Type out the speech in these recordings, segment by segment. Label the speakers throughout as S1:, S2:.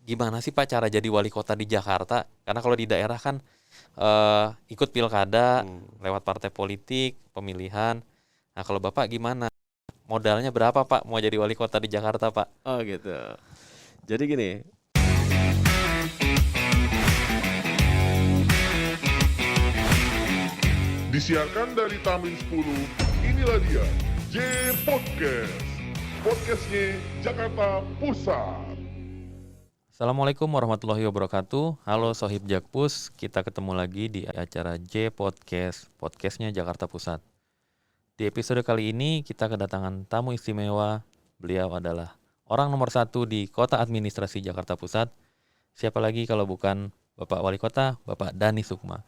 S1: gimana sih Pak cara jadi wali kota di Jakarta? Karena kalau di daerah kan ikut pilkada lewat partai politik, pemilihan. Nah kalau Bapak gimana? Modalnya berapa Pak mau jadi wali kota di Jakarta Pak?
S2: Oh gitu. Jadi gini,
S3: Disiarkan dari Tamrin 10, inilah dia J Podcast. Podcastnya Jakarta Pusat.
S1: Assalamualaikum warahmatullahi wabarakatuh. Halo Sohib Jakpus, kita ketemu lagi di acara J Podcast, podcastnya Jakarta Pusat. Di episode kali ini kita kedatangan tamu istimewa. Beliau adalah orang nomor 1 di Kota Administrasi Jakarta Pusat. Siapa lagi kalau bukan Bapak Wali Kota, Bapak Dhani Sukma.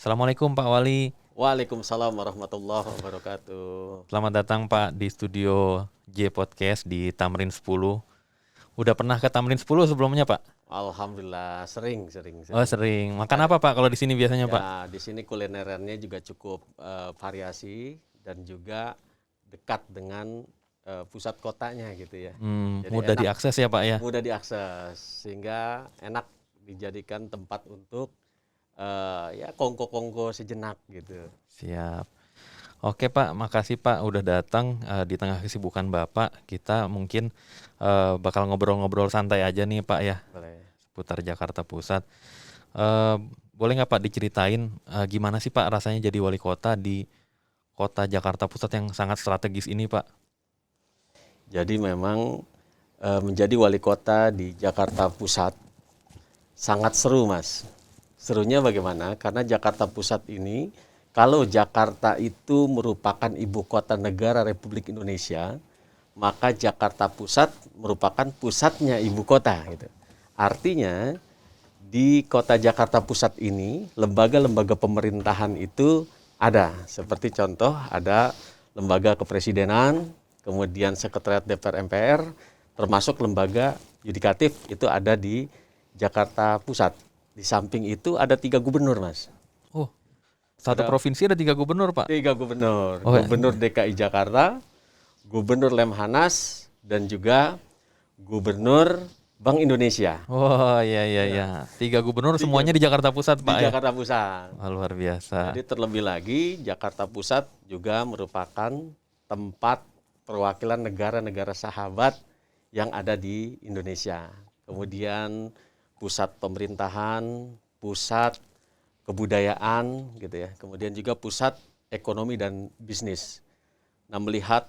S1: Assalamualaikum Pak Wali.
S2: Waalaikumsalam warahmatullahi wabarakatuh.
S1: Selamat datang Pak di studio J Podcast di Tamrin 10. Udah pernah ke Tamrin 10 sebelumnya Pak?
S2: Alhamdulillah sering.
S1: Oh sering. Makan apa Pak kalau di sini biasanya Pak?
S2: Ya, di sini kulinerannya juga cukup variasi dan juga dekat dengan pusat kotanya gitu ya. Jadi
S1: Mudah
S2: enak,
S1: diakses ya Pak ya?
S2: mudah diakses sehingga enak dijadikan tempat untuk ya kongko-kongko sejenak gitu.
S1: Siap. Oke Pak, makasih Pak udah datang di tengah kesibukan Bapak. Kita mungkin bakal ngobrol-ngobrol santai aja nih Pak ya,
S2: Boleh.
S1: seputar Jakarta Pusat. Boleh nggak Pak diceritain gimana sih Pak rasanya jadi wali kota di kota Jakarta Pusat yang sangat strategis ini Pak?
S2: Jadi memang menjadi wali kota di Jakarta Pusat sangat seru Mas. Serunya bagaimana? Karena Jakarta Pusat ini, kalau Jakarta itu merupakan ibu kota negara Republik Indonesia, maka Jakarta Pusat merupakan pusatnya ibu kota gitu. Artinya di kota Jakarta Pusat ini lembaga-lembaga pemerintahan itu ada. Seperti contoh ada lembaga kepresidenan, kemudian sekretariat DPR MPR, termasuk lembaga yudikatif itu ada di Jakarta Pusat. Di samping itu ada 3 gubernur Mas.
S1: Oh, satu provinsi ada 3 gubernur Pak?
S2: 3 gubernur.
S1: Oh,
S2: Gubernur DKI Jakarta, Gubernur Lemhanas, dan juga Gubernur Bank Indonesia.
S1: Oh iya. 3 gubernur semuanya di Jakarta Pusat Pak
S2: Di
S1: ya?
S2: Jakarta Pusat.
S1: Oh, luar biasa.
S2: Jadi terlebih lagi Jakarta Pusat juga merupakan tempat perwakilan negara-negara sahabat yang ada di Indonesia. Kemudian pusat pemerintahan, pusat kebudayaan gitu ya. Kemudian juga pusat ekonomi dan bisnis. Nah, melihat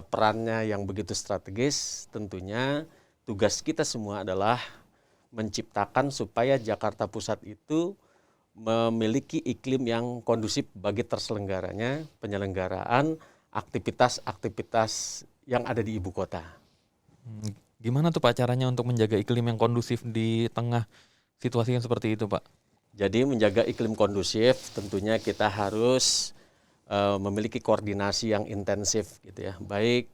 S2: perannya yang begitu strategis, tentunya tugas kita semua adalah menciptakan supaya Jakarta Pusat itu memiliki iklim yang kondusif bagi terselenggaranya penyelenggaraan aktivitas-aktivitas yang ada di ibu kota.
S1: Gimana tuh Pak caranya untuk menjaga iklim yang kondusif di tengah situasi yang seperti itu Pak?
S2: Jadi menjaga iklim kondusif tentunya kita harus memiliki koordinasi yang intensif gitu ya, baik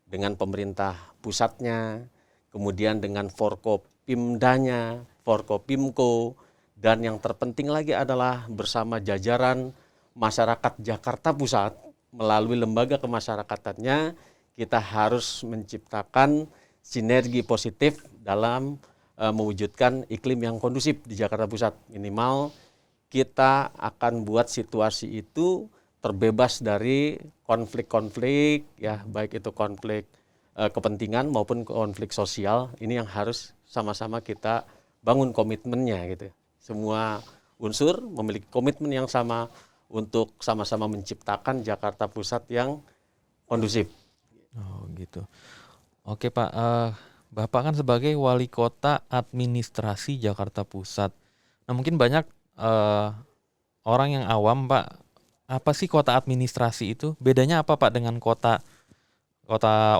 S2: dengan pemerintah pusatnya, kemudian dengan Forkopimdanya, Forkopimko, dan yang terpenting lagi adalah bersama jajaran masyarakat Jakarta Pusat melalui lembaga kemasyarakatannya kita harus menciptakan sinergi positif dalam mewujudkan iklim yang kondusif di Jakarta Pusat. Minimal kita akan buat situasi itu terbebas dari konflik-konflik ya, baik itu konflik kepentingan maupun konflik sosial. Ini yang harus sama-sama kita bangun komitmennya gitu. Semua unsur memiliki komitmen yang sama untuk sama-sama menciptakan Jakarta Pusat yang kondusif.
S1: Oh gitu. Oke Pak, Bapak kan sebagai wali kota administrasi Jakarta Pusat. Nah mungkin banyak orang yang awam Pak, apa sih kota administrasi itu? Bedanya apa Pak dengan kota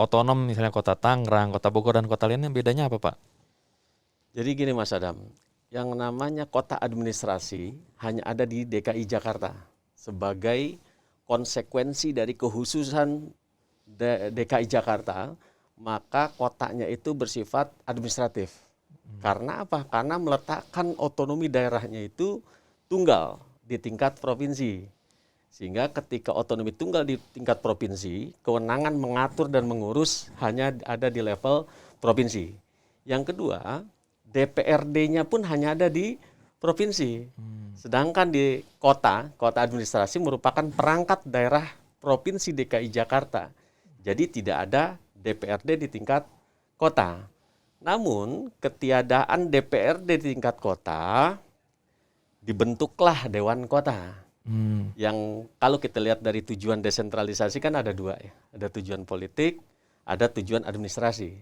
S1: otonom misalnya kota Tangerang, kota Bogor dan kota lainnya bedanya apa Pak?
S2: Jadi gini Mas Adam, yang namanya kota administrasi hanya ada di DKI Jakarta sebagai konsekuensi dari kekhususan DKI Jakarta. Maka kotanya itu bersifat administratif. Karena apa? Karena meletakkan otonomi daerahnya itu tunggal di tingkat provinsi. Sehingga ketika otonomi tunggal di tingkat provinsi, kewenangan mengatur dan mengurus hanya ada di level provinsi. Yang kedua, DPRD-nya pun hanya ada di provinsi. Sedangkan di kota administrasi merupakan perangkat daerah Provinsi DKI Jakarta. Jadi tidak ada DPRD di tingkat kota. Namun ketiadaan DPRD di tingkat kota, dibentuklah Dewan Kota. Yang kalau kita lihat dari tujuan desentralisasi kan ada dua ya. Ada tujuan politik, ada tujuan administrasi.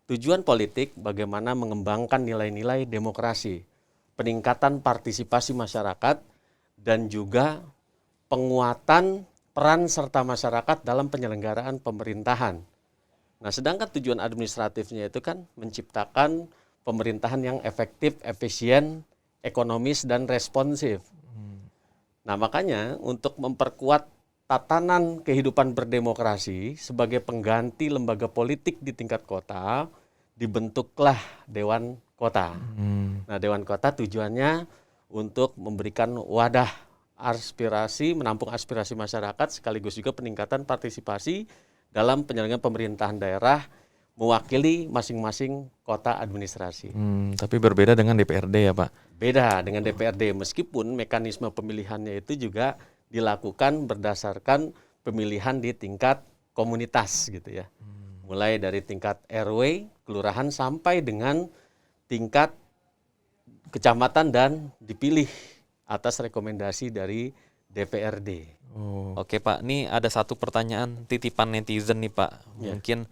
S2: Tujuan politik bagaimana mengembangkan nilai-nilai demokrasi, peningkatan partisipasi masyarakat, dan juga penguatan peran serta masyarakat dalam penyelenggaraan pemerintahan. Nah, sedangkan tujuan administratifnya itu kan menciptakan pemerintahan yang efektif, efisien, ekonomis, dan responsif. Nah, makanya untuk memperkuat tatanan kehidupan berdemokrasi sebagai pengganti lembaga politik di tingkat kota, dibentuklah Dewan Kota. Nah, Dewan Kota tujuannya untuk memberikan wadah aspirasi, menampung aspirasi masyarakat, sekaligus juga peningkatan partisipasi dalam penyelenggaraan pemerintahan daerah mewakili masing-masing kota administrasi.
S1: Tapi berbeda dengan DPRD ya Pak?
S2: Beda dengan DPRD, meskipun mekanisme pemilihannya itu juga dilakukan berdasarkan pemilihan di tingkat komunitas gitu ya. Mulai dari tingkat RW, kelurahan, sampai dengan tingkat kecamatan dan dipilih atas rekomendasi dari DPRD.
S1: Oke Pak, ini ada satu pertanyaan titipan netizen nih Pak. Mungkin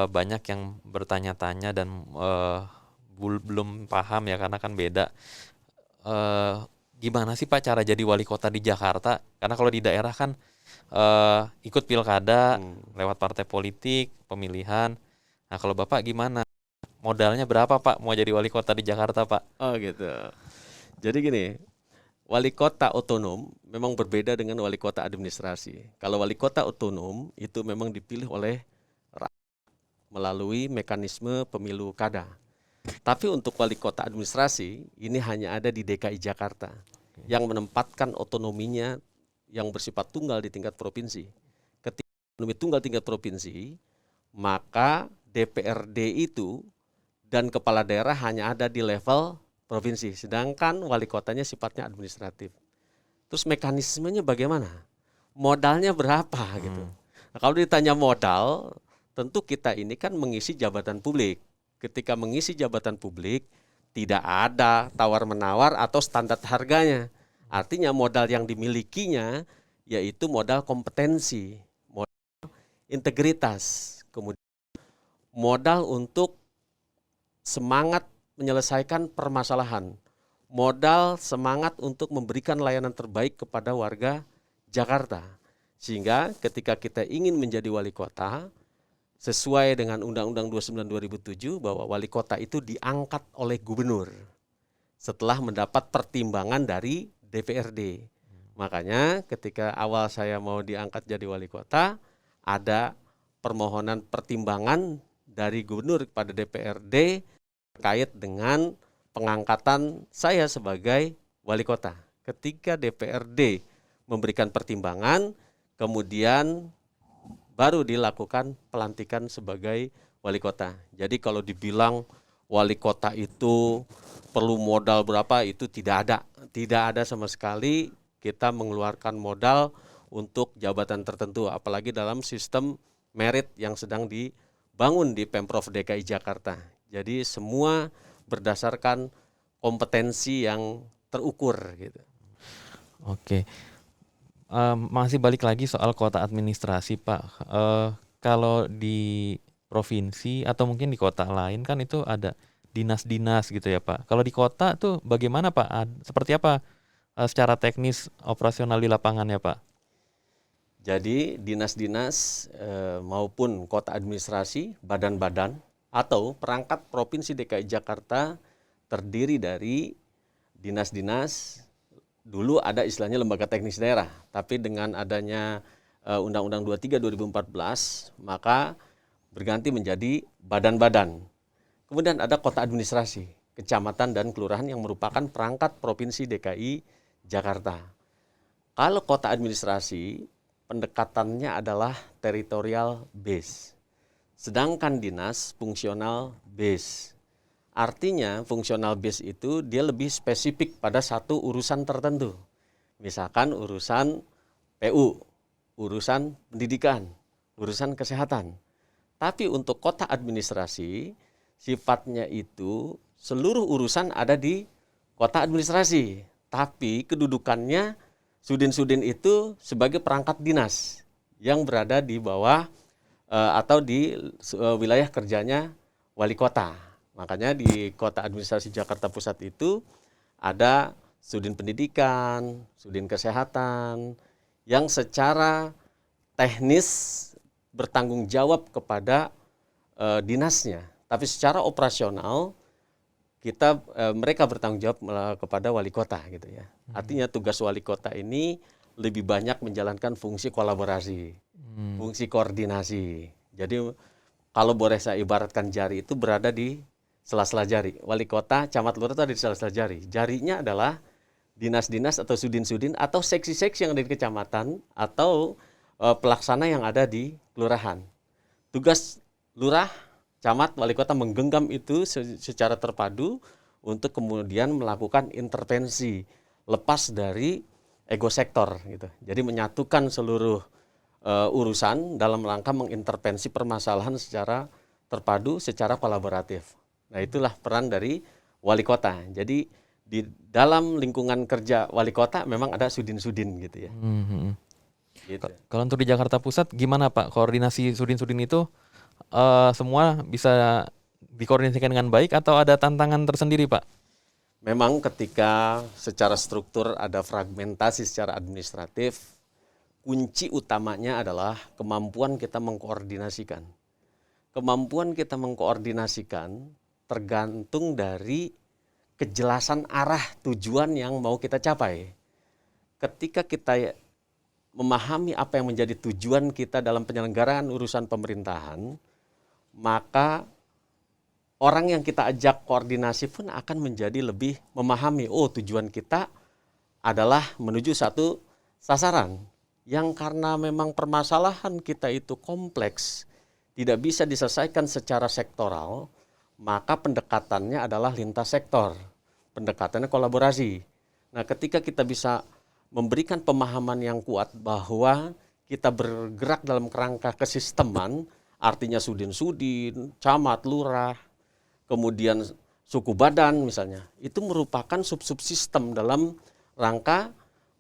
S1: banyak yang bertanya-tanya dan belum paham ya karena kan beda. Gimana sih Pak cara jadi wali kota di Jakarta? Karena kalau di daerah kan ikut pilkada lewat partai politik, pemilihan. Nah kalau Bapak gimana? Modalnya berapa Pak mau jadi wali kota di Jakarta Pak?
S2: Oh gitu. Jadi gini, wali kota otonom memang berbeda dengan wali kota administrasi. Kalau wali kota otonom itu memang dipilih oleh rakyat melalui mekanisme pemilu kada. Tapi untuk wali kota administrasi ini hanya ada di DKI Jakarta yang menempatkan otonominya yang bersifat tunggal di tingkat provinsi. Ketika otonomi tunggal tingkat provinsi, maka DPRD itu dan kepala daerah hanya ada di level provinsi, sedangkan wali kotanya sifatnya administratif. Terus mekanismenya bagaimana? Modalnya berapa gitu? Nah, kalau ditanya modal, tentu kita ini kan mengisi jabatan publik. Ketika mengisi jabatan publik, tidak ada tawar-menawar atau standar harganya. Artinya modal yang dimilikinya yaitu modal kompetensi, modal integritas, kemudian modal untuk semangat menyelesaikan permasalahan, modal semangat untuk memberikan layanan terbaik kepada warga Jakarta. Sehingga ketika kita ingin menjadi wali kota, sesuai dengan Undang-Undang 29 2007 bahwa wali kota itu diangkat oleh gubernur setelah mendapat pertimbangan dari DPRD. Makanya ketika awal saya mau diangkat jadi wali kota, ada permohonan pertimbangan dari gubernur kepada DPRD terkait dengan pengangkatan saya sebagai wali kota. Ketika DPRD memberikan pertimbangan, kemudian baru dilakukan pelantikan sebagai wali kota. Jadi kalau dibilang wali kota itu perlu modal berapa, itu tidak ada sama sekali. Kita mengeluarkan modal untuk jabatan tertentu, apalagi dalam sistem merit yang sedang dibangun di Pemprov DKI Jakarta. Jadi semua berdasarkan kompetensi yang terukur gitu.
S1: Oke. Masih balik lagi soal kota administrasi Pak. Kalau di provinsi atau mungkin di kota lain kan itu ada dinas-dinas gitu ya Pak. Kalau di kota tuh bagaimana Pak? Seperti apa secara teknis operasional di lapangan ya Pak?
S2: Jadi dinas-dinas maupun kota administrasi, badan-badan atau perangkat Provinsi DKI Jakarta terdiri dari dinas-dinas. Dulu ada istilahnya lembaga teknis daerah, tapi dengan adanya Undang-Undang 23 2014 maka berganti menjadi badan-badan. Kemudian ada kota administrasi, kecamatan dan kelurahan yang merupakan perangkat Provinsi DKI Jakarta. Kalau kota administrasi, pendekatannya adalah territorial base. Sedangkan dinas fungsional base. Artinya fungsional base itu dia lebih spesifik pada satu urusan tertentu. Misalkan urusan PU, urusan pendidikan, urusan kesehatan. Tapi untuk kota administrasi, sifatnya itu seluruh urusan ada di kota administrasi. Tapi kedudukannya sudin-sudin itu sebagai perangkat dinas yang berada di bawah atau di wilayah kerjanya wali kota. Makanya di kota administrasi Jakarta Pusat itu ada sudin pendidikan, sudin kesehatan, yang secara teknis bertanggung jawab kepada dinasnya. Tapi secara operasional mereka bertanggung jawab kepada wali kota gitu ya. Artinya tugas wali kota ini lebih banyak menjalankan fungsi kolaborasi, fungsi koordinasi. Jadi kalau boleh saya ibaratkan jari itu berada di sela-sela jari. Wali kota, camat lurah itu ada di sela-sela jari. Jarinya adalah dinas-dinas atau sudin-sudin atau seksi-seksi yang ada di kecamatan atau pelaksana yang ada di kelurahan. Tugas lurah, camat, wali kota menggenggam itu secara terpadu untuk kemudian melakukan intervensi lepas dari ego sektor gitu. Jadi menyatukan seluruh urusan dalam rangka mengintervensi permasalahan secara terpadu, secara kolaboratif. Nah, itulah peran dari wali kota. Jadi di dalam lingkungan kerja wali kota memang ada sudin-sudin gitu ya. Gitu.
S1: Kalau untuk di Jakarta Pusat gimana Pak? Koordinasi sudin-sudin itu semua bisa dikoordinasikan dengan baik atau ada tantangan tersendiri Pak?
S2: Memang ketika secara struktur ada fragmentasi secara administratif, kunci utamanya adalah kemampuan kita mengkoordinasikan. Kemampuan kita mengkoordinasikan tergantung dari kejelasan arah tujuan yang mau kita capai. Ketika kita memahami apa yang menjadi tujuan kita dalam penyelenggaraan urusan pemerintahan, maka orang yang kita ajak koordinasi pun akan menjadi lebih memahami, tujuan kita adalah menuju satu sasaran yang karena memang permasalahan kita itu kompleks, tidak bisa diselesaikan secara sektoral, maka pendekatannya adalah lintas sektor, pendekatannya kolaborasi. Nah, ketika kita bisa memberikan pemahaman yang kuat bahwa kita bergerak dalam kerangka kesisteman, artinya sudin-sudin, camat, lurah, kemudian suku badan misalnya, itu merupakan sub-sub sistem dalam rangka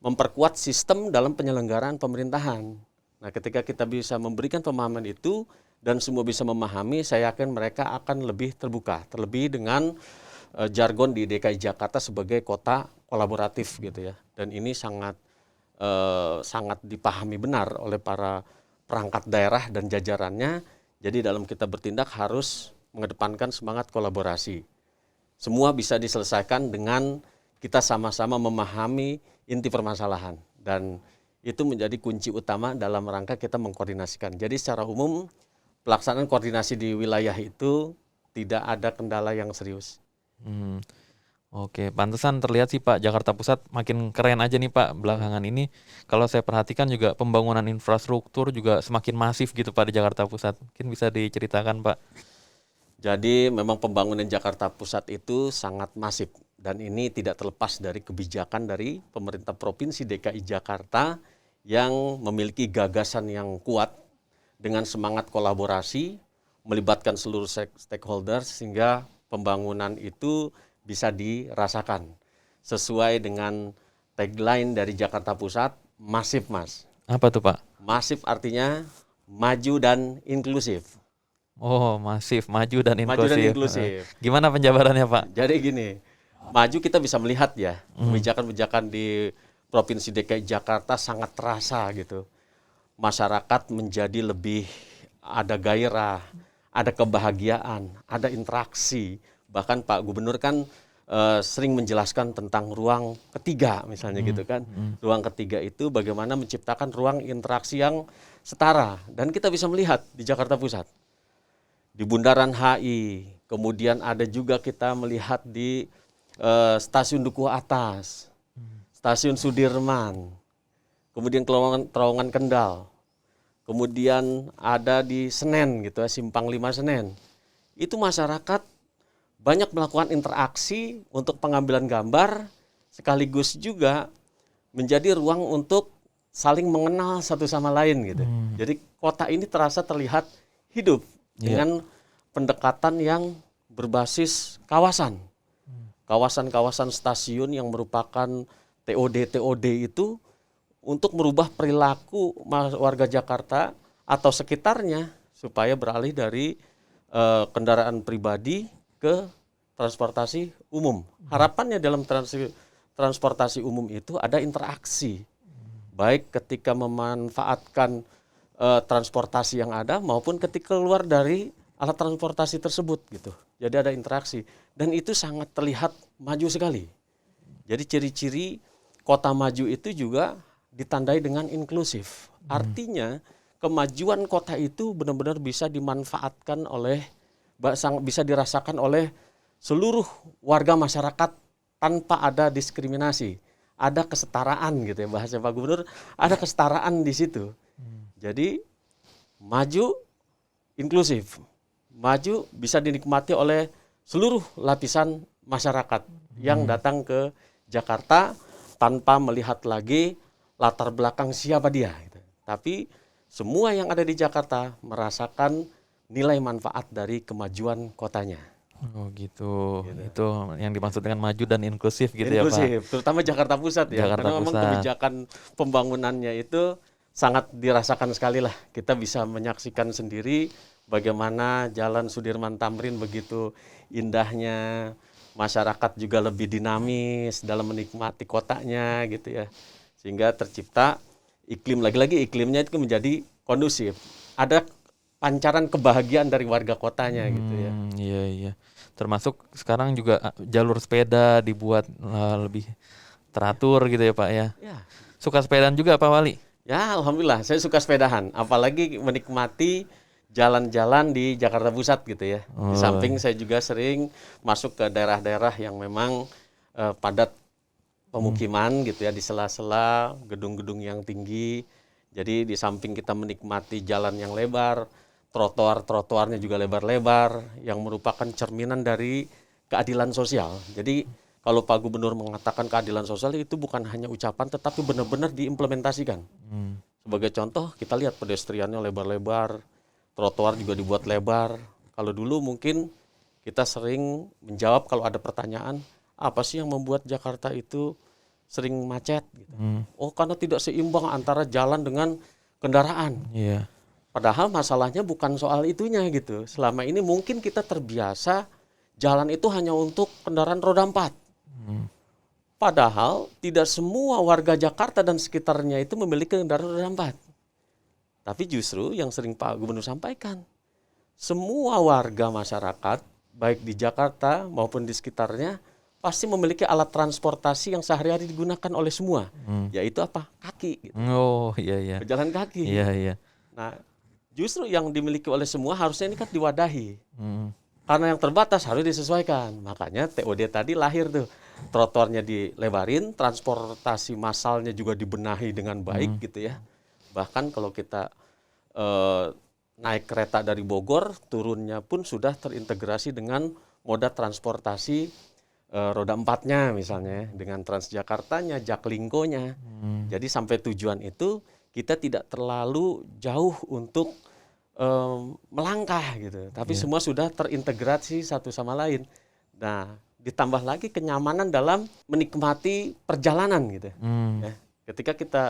S2: memperkuat sistem dalam penyelenggaraan pemerintahan. Nah, ketika kita bisa memberikan pemahaman itu dan semua bisa memahami, saya yakin mereka akan lebih terbuka, terlebih dengan jargon di DKI Jakarta sebagai kota kolaboratif gitu ya. Dan ini sangat dipahami benar oleh para perangkat daerah dan jajarannya. Jadi dalam kita bertindak harus mengedepankan semangat kolaborasi. Semua bisa diselesaikan dengan kita sama-sama memahami inti permasalahan. Dan itu menjadi kunci utama dalam rangka kita mengkoordinasikan. Jadi secara umum pelaksanaan koordinasi di wilayah itu tidak ada kendala yang serius.
S1: Oke, pantesan terlihat sih Pak, Jakarta Pusat makin keren aja nih Pak belakangan ini. Kalau saya perhatikan juga pembangunan infrastruktur juga semakin masif gitu Pak di Jakarta Pusat. Mungkin bisa diceritakan Pak.
S2: Jadi memang pembangunan Jakarta Pusat itu sangat masif. Dan ini tidak terlepas dari kebijakan dari pemerintah Provinsi DKI Jakarta yang memiliki gagasan yang kuat dengan semangat kolaborasi, melibatkan seluruh stakeholders sehingga pembangunan itu bisa dirasakan. Sesuai dengan tagline dari Jakarta Pusat, masif Mas.
S1: Apa tuh Pak?
S2: Masif artinya maju dan inklusif.
S1: Oh, masif, maju dan inklusif.
S2: Maju dan inklusif.
S1: Gimana penjabarannya Pak?
S2: Jadi gini, maju kita bisa melihat ya, kebijakan-kebijakan di Provinsi DKI Jakarta sangat terasa gitu. Masyarakat menjadi lebih ada gairah, ada kebahagiaan, ada interaksi. Bahkan Pak Gubernur kan sering menjelaskan tentang ruang ketiga misalnya gitu kan. Ruang ketiga itu bagaimana menciptakan ruang interaksi yang setara. Dan kita bisa melihat di Jakarta Pusat. Di Bundaran HI, kemudian ada juga kita melihat di Stasiun Dukuh Atas, Stasiun Sudirman, kemudian Terowongan Kendal, kemudian ada di Senen gitu ya, Simpang 5 Senen. Itu masyarakat banyak melakukan interaksi untuk pengambilan gambar, sekaligus juga menjadi ruang untuk saling mengenal satu sama lain gitu. Jadi kota ini terlihat hidup dengan pendekatan yang berbasis kawasan. Kawasan-kawasan stasiun yang merupakan TOD itu untuk merubah perilaku warga Jakarta atau sekitarnya supaya beralih dari kendaraan pribadi ke transportasi umum. Harapannya dalam transportasi umum itu ada interaksi, baik ketika memanfaatkan transportasi yang ada maupun ketika keluar dari alat transportasi tersebut gitu. Jadi ada interaksi dan itu sangat terlihat maju sekali. Jadi ciri-ciri kota maju itu juga ditandai dengan inklusif. Artinya kemajuan kota itu benar-benar bisa dimanfaatkan bisa dirasakan oleh seluruh warga masyarakat tanpa ada diskriminasi. Ada kesetaraan gitu ya, bahasa Pak Gubernur, ada kesetaraan di situ. Jadi maju inklusif. Maju bisa dinikmati oleh seluruh lapisan masyarakat yang datang ke Jakarta tanpa melihat lagi latar belakang siapa dia gitu. Tapi semua yang ada di Jakarta merasakan nilai manfaat dari kemajuan kotanya.
S1: Oh gitu. Itu yang dimaksud dengan maju dan inklusif gitu ya Pak.
S2: Inklusif, terutama Jakarta Pusat ya.
S1: Jakarta
S2: Karena memang
S1: Pusat.
S2: kebijakan pembangunannya itu sangat dirasakan sekali lah. Kita bisa menyaksikan sendiri bagaimana Jalan Sudirman Tamrin begitu indahnya, masyarakat juga lebih dinamis dalam menikmati kotanya gitu ya. Sehingga tercipta iklim, lagi-lagi iklimnya itu menjadi kondusif. Ada pancaran kebahagiaan dari warga kotanya gitu ya.
S1: Iya. Termasuk sekarang juga jalur sepeda dibuat lebih teratur gitu ya Pak ya.
S2: Ya.
S1: Suka sepedaan juga Pak Wali?
S2: Ya, alhamdulillah saya suka sepedahan, apalagi menikmati jalan-jalan di Jakarta Pusat gitu ya. Di samping saya juga sering masuk ke daerah-daerah yang memang padat pemukiman gitu ya, di sela-sela gedung-gedung yang tinggi. Jadi di samping kita menikmati jalan yang lebar, trotoarnya juga lebar-lebar yang merupakan cerminan dari keadilan sosial. Jadi kalau Pak Gubernur mengatakan keadilan sosial itu bukan hanya ucapan tetapi benar-benar diimplementasikan. Sebagai contoh kita lihat pedestriannya lebar-lebar, trotoar juga dibuat lebar. Kalau dulu mungkin kita sering menjawab kalau ada pertanyaan, apa sih yang membuat Jakarta itu sering macet? Gitu. Oh, karena tidak seimbang antara jalan dengan kendaraan.
S1: Iya.
S2: Padahal masalahnya bukan soal itunya gitu. Selama ini mungkin kita terbiasa jalan itu hanya untuk kendaraan roda 4. Padahal tidak semua warga Jakarta dan sekitarnya itu memiliki kendaraan roda 4. Tapi justru yang sering Pak Gubernur sampaikan, semua warga masyarakat, baik di Jakarta maupun di sekitarnya, pasti memiliki alat transportasi yang sehari-hari digunakan oleh semua, yaitu apa? Kaki. Gitu.
S1: Oh iya.
S2: Berjalan kaki.
S1: Iya.
S2: Nah, justru yang dimiliki oleh semua harusnya ini kan diwadahi. Karena yang terbatas harus disesuaikan. Makanya TOD tadi lahir tuh. Trotoarnya dilebarin, transportasi massalnya juga dibenahi dengan baik gitu ya. Bahkan kalau kita naik kereta dari Bogor, turunnya pun sudah terintegrasi dengan moda transportasi roda 4-nya misalnya, dengan Transjakartanya, Jaklingko-nya. Jadi sampai tujuan itu kita tidak terlalu jauh untuk melangkah gitu, tapi semua sudah terintegrasi satu sama lain. Nah, ditambah lagi kenyamanan dalam menikmati perjalanan gitu. Ya, ketika kita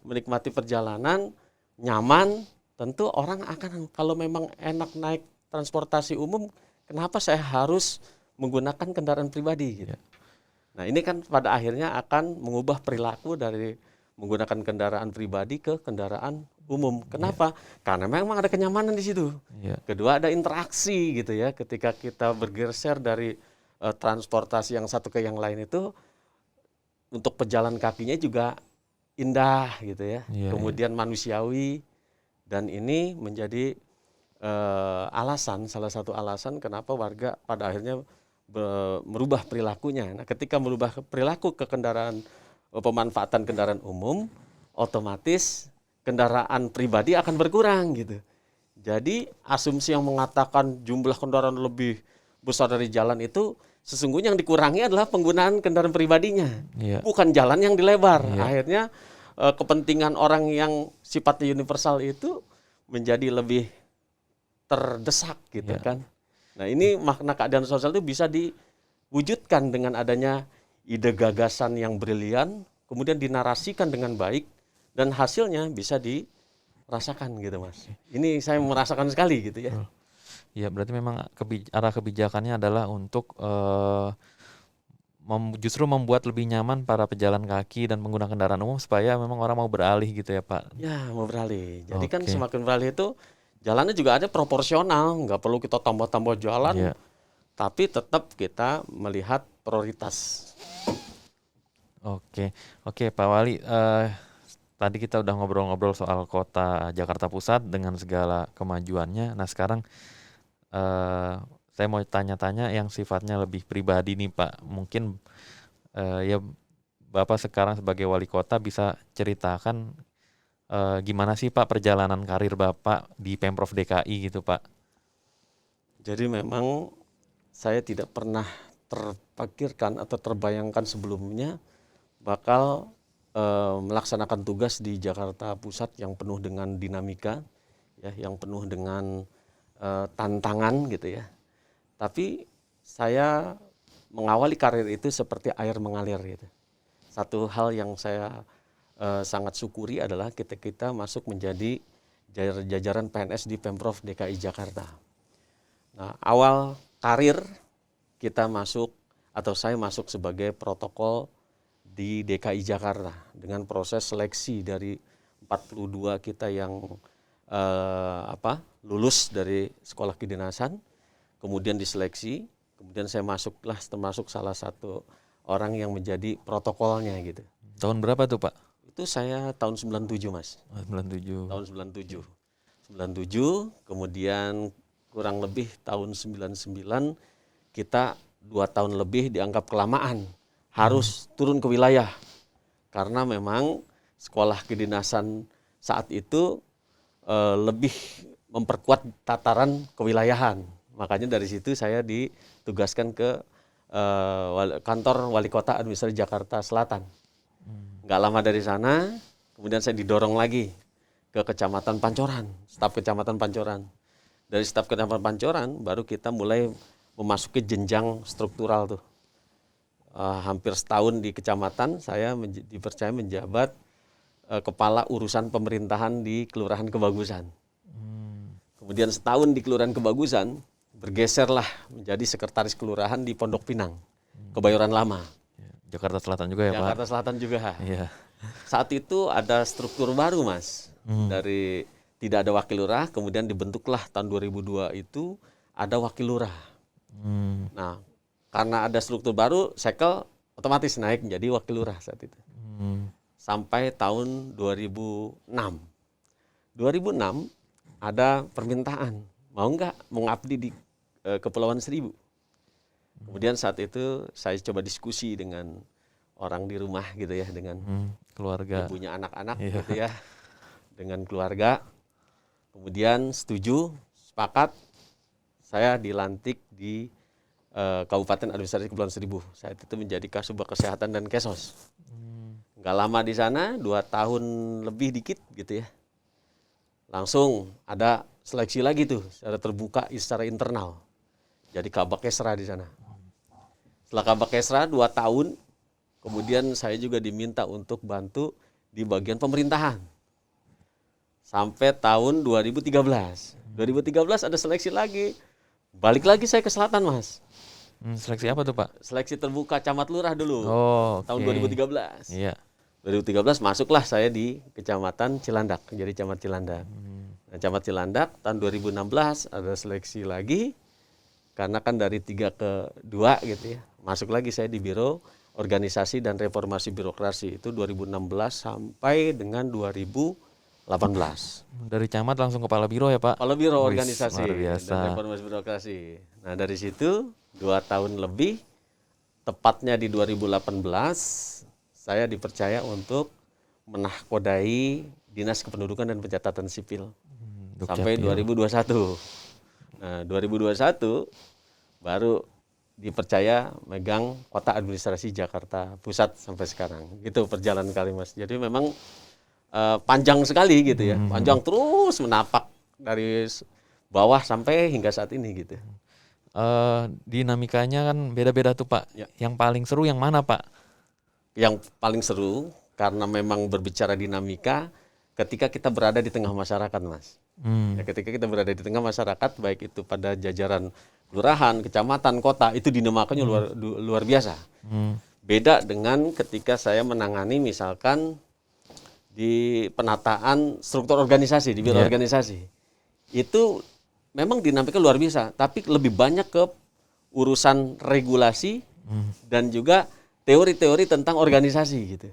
S2: menikmati perjalanan nyaman, tentu orang akan, kalau memang enak naik transportasi umum, kenapa saya harus menggunakan kendaraan pribadi gitu. Nah, ini kan pada akhirnya akan mengubah perilaku dari menggunakan kendaraan pribadi ke kendaraan umum. Kenapa? Karena memang ada kenyamanan di situ. Kedua, ada interaksi gitu ya. Ketika kita bergeser dari transportasi yang satu ke yang lain itu, untuk pejalan kakinya juga indah gitu ya. Kemudian manusiawi, dan ini menjadi salah satu alasan kenapa warga pada akhirnya merubah perilakunya. Nah, ketika merubah perilaku ke pemanfaatan kendaraan umum, otomatis kendaraan pribadi akan berkurang gitu. Jadi asumsi yang mengatakan jumlah kendaraan lebih besar dari jalan itu sesungguhnya yang dikurangi adalah penggunaan kendaraan pribadinya, bukan jalan yang dilebar. Akhirnya kepentingan orang yang sifatnya universal itu menjadi lebih terdesak gitu kan. Nah ini makna keadilan sosial itu bisa diwujudkan dengan adanya ide gagasan yang brilian, kemudian dinarasikan dengan baik, dan hasilnya bisa dirasakan gitu Mas. Ini saya merasakan sekali gitu ya.
S1: Ya berarti memang arah kebijakannya adalah untuk justru membuat lebih nyaman para pejalan kaki dan pengguna kendaraan umum supaya memang orang mau beralih gitu ya Pak.
S2: Ya mau beralih. Jadi kan semakin beralih itu jalannya juga ada proporsional, nggak perlu kita tambah-tambah jalan, tapi tetap kita melihat prioritas.
S1: Oke Pak Wali, tadi kita udah ngobrol-ngobrol soal kota Jakarta Pusat dengan segala kemajuannya. Nah sekarang saya mau tanya-tanya yang sifatnya lebih pribadi nih Pak. Mungkin ya Bapak sekarang sebagai wali kota bisa ceritakan gimana sih Pak perjalanan karir Bapak di Pemprov DKI gitu Pak?
S2: Jadi memang saya tidak pernah terpikirkan atau terbayangkan sebelumnya bakal melaksanakan tugas di Jakarta Pusat yang penuh dengan dinamika, ya, yang penuh dengan tantangan gitu ya. Tapi saya mengawali karir itu seperti air mengalir gitu. Satu hal yang saya sangat syukuri adalah kita masuk menjadi jajaran PNS di Pemprov DKI Jakarta. Nah, awal karir kita masuk atau saya masuk sebagai protokol di DKI Jakarta dengan proses seleksi dari 42 kita yang lulus dari sekolah kedinasan, kemudian diseleksi, kemudian saya masuklah termasuk salah satu orang yang menjadi protokolnya gitu.
S1: Tahun berapa tuh Pak?
S2: Itu saya tahun 97 Mas.
S1: 97.
S2: Tahun 97, kemudian kurang lebih tahun 99 kita 2 tahun lebih dianggap kelamaan harus turun ke wilayah karena memang sekolah kedinasan saat itu lebih memperkuat tataran kewilayahan. Makanya dari situ saya ditugaskan ke kantor Wali Kota Administrasi Jakarta Selatan. Nggak lama dari sana, kemudian saya didorong lagi ke Kecamatan Pancoran, staf Kecamatan Pancoran. Dari staf Kecamatan Pancoran baru kita mulai memasuki jenjang struktural tuh. Hampir setahun di kecamatan saya dipercaya menjabat kepala urusan pemerintahan di Kelurahan Kebagusan. Kemudian setahun di Kelurahan Kebagusan bergeserlah menjadi sekretaris kelurahan di Pondok Pinang, Kebayoran Lama.
S1: Jakarta Selatan juga ya Pak?
S2: Jakarta Selatan juga.
S1: Iya.
S2: Saat itu ada struktur baru Mas, dari tidak ada wakil lurah, kemudian dibentuklah tahun 2002 itu ada wakil lurah. Nah, karena ada struktur baru, Sekel otomatis naik menjadi wakil lurah saat itu. Sampai tahun 2006. 2006 ada permintaan, mau nggak mengabdi di Kepulauan Seribu. Kemudian saat itu saya coba diskusi dengan orang di rumah gitu ya, dengan
S1: keluarga,
S2: ibunya anak-anak gitu ya, dengan keluarga. Kemudian setuju, sepakat, saya dilantik di Kabupaten Administrasi Kepulauan Seribu. Saat itu menjadi Kasubag Kesehatan dan Kesos. Nggak lama di sana, 2 tahun lebih dikit gitu ya. Langsung ada seleksi lagi tuh, secara terbuka secara internal. Jadi Kabak Kesra di sana. Setelah Kabak Kesra 2 tahun, kemudian saya juga diminta untuk bantu di bagian pemerintahan. Sampai tahun 2013. 2013 ada seleksi lagi. Balik lagi saya ke selatan Mas.
S1: Seleksi apa tuh Pak?
S2: Seleksi terbuka camat lurah dulu. Tahun 2013.
S1: Iya.
S2: 2013 masuklah saya di Kecamatan Cilandak, jadi camat Cilandak. Nah, camat Cilandak tahun 2016 ada seleksi lagi, karena kan dari 3 ke 2 gitu ya. Masuk lagi saya di Biro Organisasi dan Reformasi Birokrasi, itu 2016 sampai dengan 2018.
S1: Dari camat langsung kepala biro ya Pak?
S2: Kepala Biro Organisasi
S1: dan
S2: Reformasi Birokrasi. Nah dari situ 2 tahun lebih, tepatnya di 2018, saya dipercaya untuk menahkodai Dinas Kependudukan dan Pencatatan Sipil sampai 2021. Nah, 2021 baru dipercaya megang kota administrasi Jakarta Pusat sampai sekarang. Gitu perjalanan kali Mas. Jadi memang panjang sekali gitu ya. Panjang terus menapak dari bawah sampai hingga saat ini gitu.
S1: Dinamikanya kan beda-beda tuh Pak.
S2: Ya.
S1: Yang paling seru yang mana Pak?
S2: Yang paling seru karena memang berbicara dinamika ketika kita berada di tengah masyarakat Mas. Ya, ketika kita berada di tengah masyarakat, baik itu pada jajaran kelurahan, kecamatan, kota, itu dinamikanya luar biasa. Beda dengan ketika saya menangani misalkan di penataan struktur organisasi, di biro organisasi. Itu memang dinamika luar biasa, tapi lebih banyak ke urusan regulasi dan juga teori-teori tentang organisasi gitu.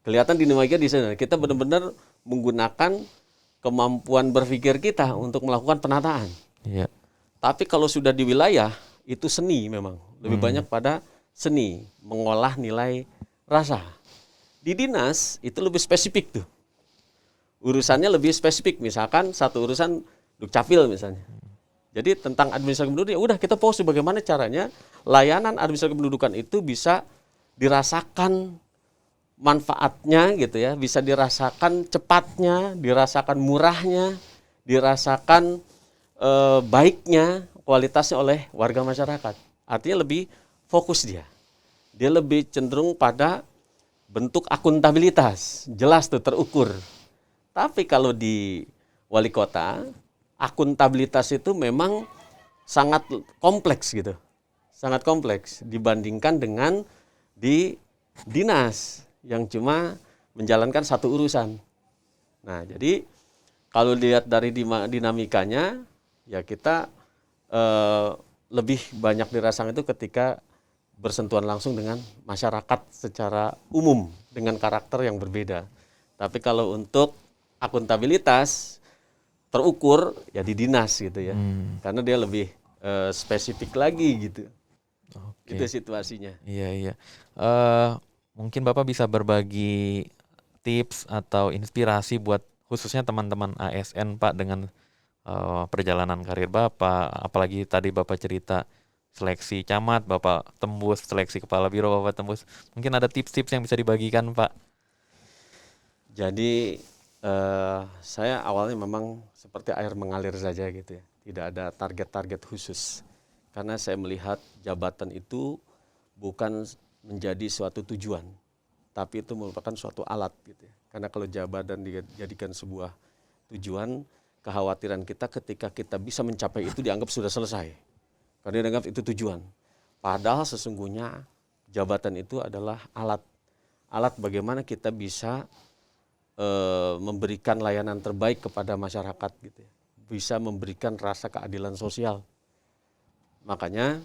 S2: Kelihatan dinamika di sana. Kita benar-benar menggunakan kemampuan berpikir kita untuk melakukan penataan.
S1: Iya.
S2: Tapi kalau sudah di wilayah, itu seni memang. Lebih banyak pada seni, mengolah nilai rasa. Di dinas, itu lebih spesifik tuh. Urusannya lebih spesifik, misalkan satu urusan Dukcapil misalnya. Jadi tentang administrasi kependudukan, ya udah kita fokus bagaimana caranya layanan administrasi kependudukan itu bisa dirasakan manfaatnya gitu ya, bisa dirasakan cepatnya, dirasakan murahnya, dirasakan baiknya, kualitasnya oleh warga masyarakat. Artinya lebih fokus dia. Dia lebih cenderung pada bentuk akuntabilitas, jelas tuh terukur. Tapi kalau di wali kota, akuntabilitas itu memang sangat kompleks gitu. Sangat kompleks dibandingkan dengan di dinas yang cuma menjalankan satu urusan. Nah, jadi kalau lihat dari dinamikanya, ya kita lebih banyak dirasakan itu ketika bersentuhan langsung dengan masyarakat secara umum dengan karakter yang berbeda. Tapi kalau untuk akuntabilitas terukur ya di dinas gitu ya, karena dia lebih spesifik lagi gitu.
S1: Oke.
S2: Itu situasinya.
S1: Iya. Mungkin Bapak bisa berbagi tips atau inspirasi buat khususnya teman-teman ASN Pak dengan perjalanan karir Bapak, apalagi tadi Bapak cerita seleksi camat, Bapak tembus, seleksi kepala biro Bapak tembus. Mungkin ada tips-tips yang bisa dibagikan Pak.
S2: Jadi saya awalnya memang seperti air mengalir saja gitu ya. Tidak ada target-target khusus. Karena saya melihat jabatan itu bukan menjadi suatu tujuan, tapi itu merupakan suatu alat gitu ya. Karena kalau jabatan dijadikan sebuah tujuan, kekhawatiran kita ketika kita bisa mencapai itu dianggap sudah selesai. Karena dianggap itu tujuan. Padahal sesungguhnya jabatan itu adalah alat. Alat bagaimana kita bisa memberikan layanan terbaik kepada masyarakat gitu ya. Bisa memberikan rasa keadilan sosial. Makanya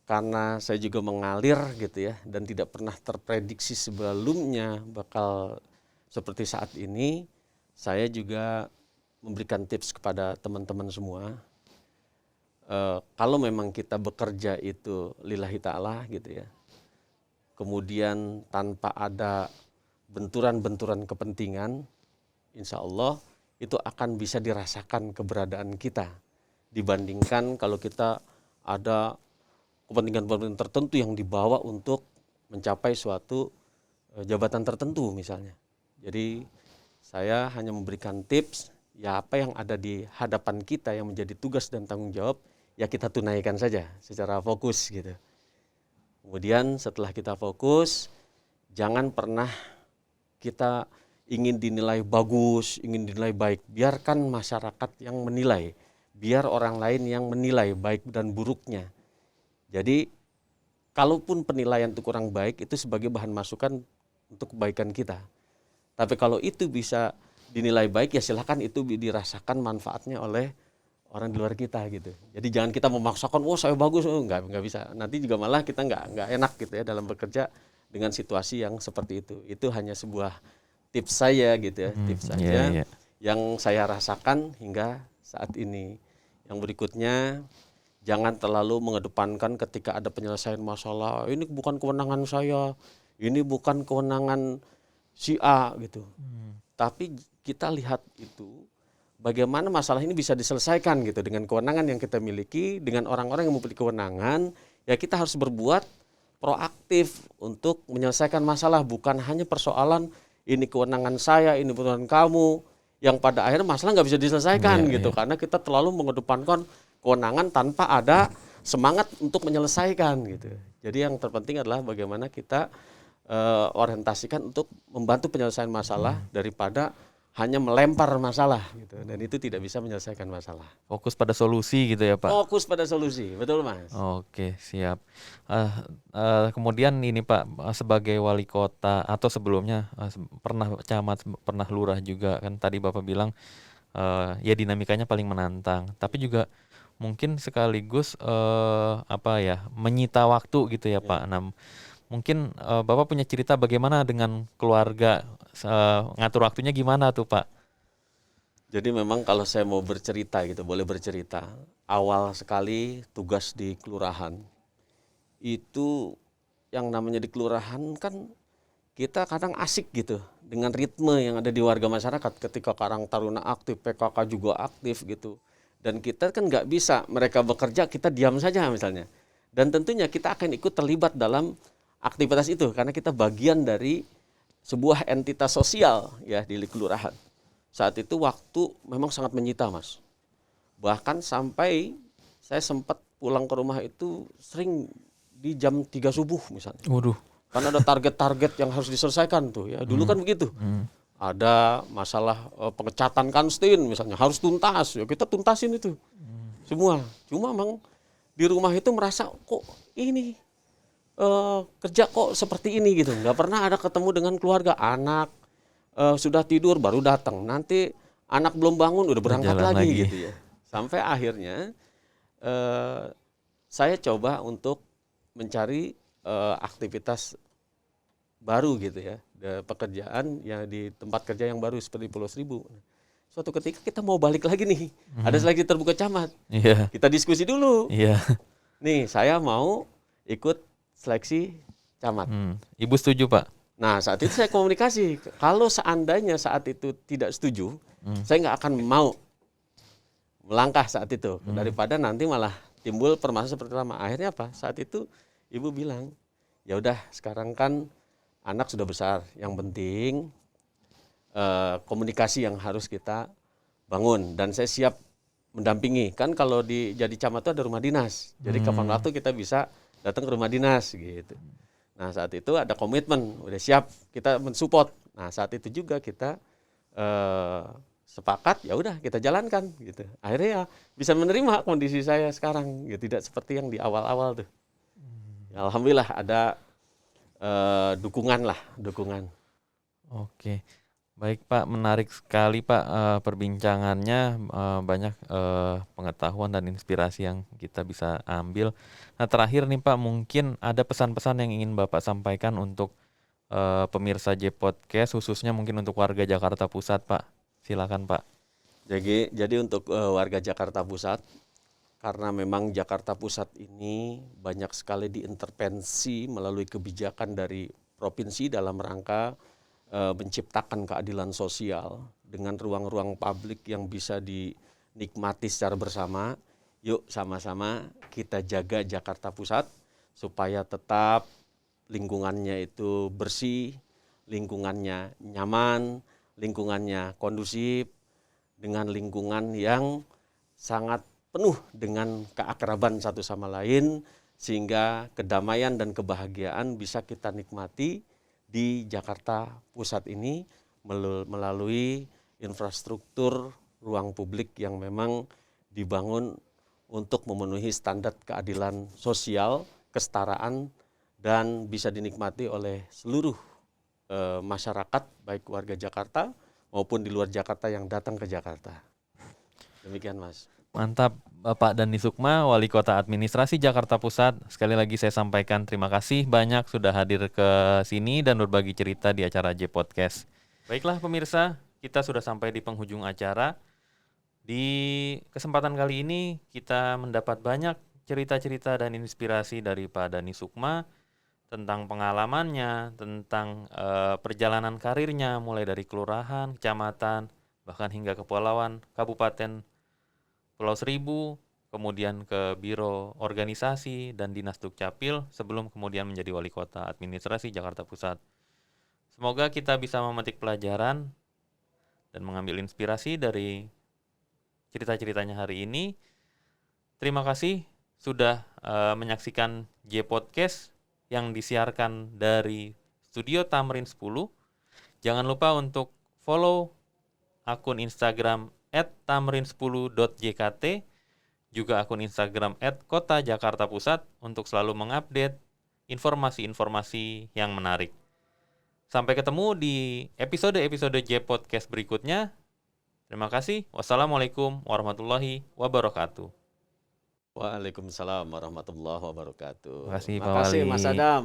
S2: karena saya juga mengalir gitu ya dan tidak pernah terprediksi sebelumnya bakal seperti saat ini, saya juga memberikan tips kepada teman-teman semua. Kalau memang kita bekerja itu lillahi ta'ala gitu ya, kemudian tanpa ada benturan-benturan kepentingan, insya Allah itu akan bisa dirasakan keberadaan kita dibandingkan kalau kita ada kepentingan-kepentingan tertentu yang dibawa untuk mencapai suatu jabatan tertentu misalnya. Jadi saya hanya memberikan tips, ya apa yang ada di hadapan kita yang menjadi tugas dan tanggung jawab, ya kita tunaikan saja secara fokus gitu. Kemudian setelah kita fokus, jangan pernah kita ingin dinilai bagus, ingin dinilai baik. Biarkan masyarakat yang menilai, biar orang lain yang menilai baik dan buruknya. Jadi kalaupun penilaian itu kurang baik, itu sebagai bahan masukan untuk kebaikan kita. Tapi kalau itu bisa dinilai baik, ya silakan itu dirasakan manfaatnya oleh orang di luar kita gitu. Jadi jangan kita memaksakan, oh saya bagus, nggak bisa. Nanti juga malah kita nggak enak gitu ya dalam bekerja dengan situasi yang seperti itu. Itu hanya sebuah tips saya gitu ya, tips saja yang saya rasakan hingga saat ini. Yang berikutnya, jangan terlalu mengedepankan ketika ada penyelesaian masalah, ini bukan kewenangan saya, ini bukan kewenangan si A gitu. Tapi kita lihat itu bagaimana masalah ini bisa diselesaikan gitu dengan kewenangan yang kita miliki, dengan orang-orang yang memiliki kewenangan, ya kita harus berbuat proaktif untuk menyelesaikan masalah, bukan hanya persoalan ini kewenangan saya, ini kewenangan kamu, yang pada akhirnya masalah nggak bisa diselesaikan gitu, karena kita terlalu mengedepankan kewenangan tanpa ada semangat untuk menyelesaikan gitu. Jadi yang terpenting adalah bagaimana kita orientasikan untuk membantu penyelesaian masalah daripada hanya melempar masalah gitu, dan itu tidak bisa menyelesaikan masalah.
S1: Fokus pada solusi gitu ya Pak.
S2: Fokus pada solusi, betul Mas.
S1: Oke, siap. Kemudian ini Pak, sebagai wali kota atau sebelumnya pernah camat, pernah lurah juga kan, tadi Bapak bilang ya dinamikanya paling menantang, tapi juga mungkin sekaligus menyita waktu gitu ya Pak. Nah, mungkin Bapak punya cerita bagaimana dengan keluarga, ngatur waktunya gimana tuh Pak?
S2: Jadi memang kalau saya mau bercerita gitu, boleh bercerita. Awal sekali tugas di kelurahan, itu yang namanya di kelurahan kan kita kadang asik gitu dengan ritme yang ada di warga masyarakat. Ketika Karang Taruna aktif, PKK juga aktif gitu. Dan kita kan nggak bisa, mereka bekerja kita diam saja misalnya. Dan tentunya kita akan ikut terlibat dalam aktivitas itu karena kita bagian dari sebuah entitas sosial ya di kelurahan. Saat itu waktu memang sangat menyita Mas. Bahkan sampai saya sempat pulang ke rumah itu sering di jam 3 subuh misalnya.
S1: Waduh.
S2: Karena ada target-target yang harus diselesaikan tuh ya. Dulu kan begitu. Ada masalah pengecatan kantin misalnya harus tuntas. Ya kita tuntasin itu. Semua. Cuma memang di rumah itu merasa kok ini kerja kok seperti ini gitu, nggak pernah ada ketemu dengan keluarga. Anak sudah tidur baru datang, nanti anak belum bangun udah berangkat lagi gitu ya. Sampai akhirnya saya coba untuk mencari aktivitas baru gitu ya, pekerjaan yang di tempat kerja yang baru seperti Pulau Seribu. Suatu ketika kita mau balik lagi nih, ada seleksi terbuka camat, kita diskusi dulu. Nih saya mau ikut seleksi camat.
S1: Ibu setuju Pak?
S2: Nah saat itu saya komunikasi, kalau seandainya saat itu tidak setuju, saya nggak akan mau melangkah saat itu, daripada nanti malah timbul permasalahan seperti lama. Akhirnya apa? Saat itu ibu bilang, ya udah sekarang kan anak sudah besar, yang penting komunikasi yang harus kita bangun, dan saya siap mendampingi. Kan kalau jadi camat itu ada rumah dinas, jadi kapan waktu kita bisa datang ke rumah dinas gitu. Nah saat itu ada komitmen, udah siap kita mensupport. Nah saat itu juga kita sepakat, ya udah kita jalankan gitu. Akhirnya ya bisa menerima kondisi saya sekarang, ya tidak seperti yang di awal-awal tuh. Ya, alhamdulillah ada dukungan.
S1: Oke. Baik Pak, menarik sekali Pak perbincangannya, banyak pengetahuan dan inspirasi yang kita bisa ambil. Nah terakhir nih Pak, mungkin ada pesan-pesan yang ingin Bapak sampaikan untuk pemirsa J Podcast, khususnya mungkin untuk warga Jakarta Pusat Pak. Silakan Pak.
S2: Jadi untuk warga Jakarta Pusat, karena memang Jakarta Pusat ini banyak sekali diintervensi melalui kebijakan dari provinsi dalam rangka menciptakan keadilan sosial dengan ruang-ruang publik yang bisa dinikmati secara bersama. Yuk sama-sama kita jaga Jakarta Pusat supaya tetap lingkungannya itu bersih, lingkungannya nyaman, lingkungannya kondusif, dengan lingkungan yang sangat penuh dengan keakraban satu sama lain, sehingga kedamaian dan kebahagiaan bisa kita nikmati di Jakarta Pusat ini melalui infrastruktur ruang publik yang memang dibangun untuk memenuhi standar keadilan sosial, kesetaraan, dan bisa dinikmati oleh seluruh masyarakat, baik warga Jakarta maupun di luar Jakarta yang datang ke Jakarta. Demikian Mas.
S1: Mantap Bapak Dani Sukma, Wali Kota Administrasi Jakarta Pusat. Sekali lagi saya sampaikan terima kasih banyak sudah hadir ke sini dan berbagi cerita di acara J Podcast. Baiklah pemirsa, kita sudah sampai di penghujung acara. Di kesempatan kali ini kita mendapat banyak cerita-cerita dan inspirasi dari Pak Dani Sukma tentang pengalamannya, tentang perjalanan karirnya mulai dari kelurahan, kecamatan, bahkan hingga kepulauan, kabupaten Pulau Seribu, kemudian ke Biro Organisasi dan Dinas Dukcapil, sebelum kemudian menjadi Wali Kota Administrasi Jakarta Pusat. Semoga kita bisa memetik pelajaran dan mengambil inspirasi dari cerita-ceritanya hari ini. Terima kasih sudah menyaksikan J Podcast yang disiarkan dari Studio Tamrin 10. Jangan lupa untuk follow akun Instagram @tamrin10.jkt, juga akun Instagram @kota-jakarta-pusat untuk selalu mengupdate informasi-informasi yang menarik. Sampai ketemu di episode-episode J Podcast berikutnya. Terima kasih. Wassalamualaikum warahmatullahi wabarakatuh.
S2: Waalaikumsalam warahmatullahi wabarakatuh.
S1: Terima kasih, Pak
S2: Makasih
S1: Wali.
S2: Mas Adam.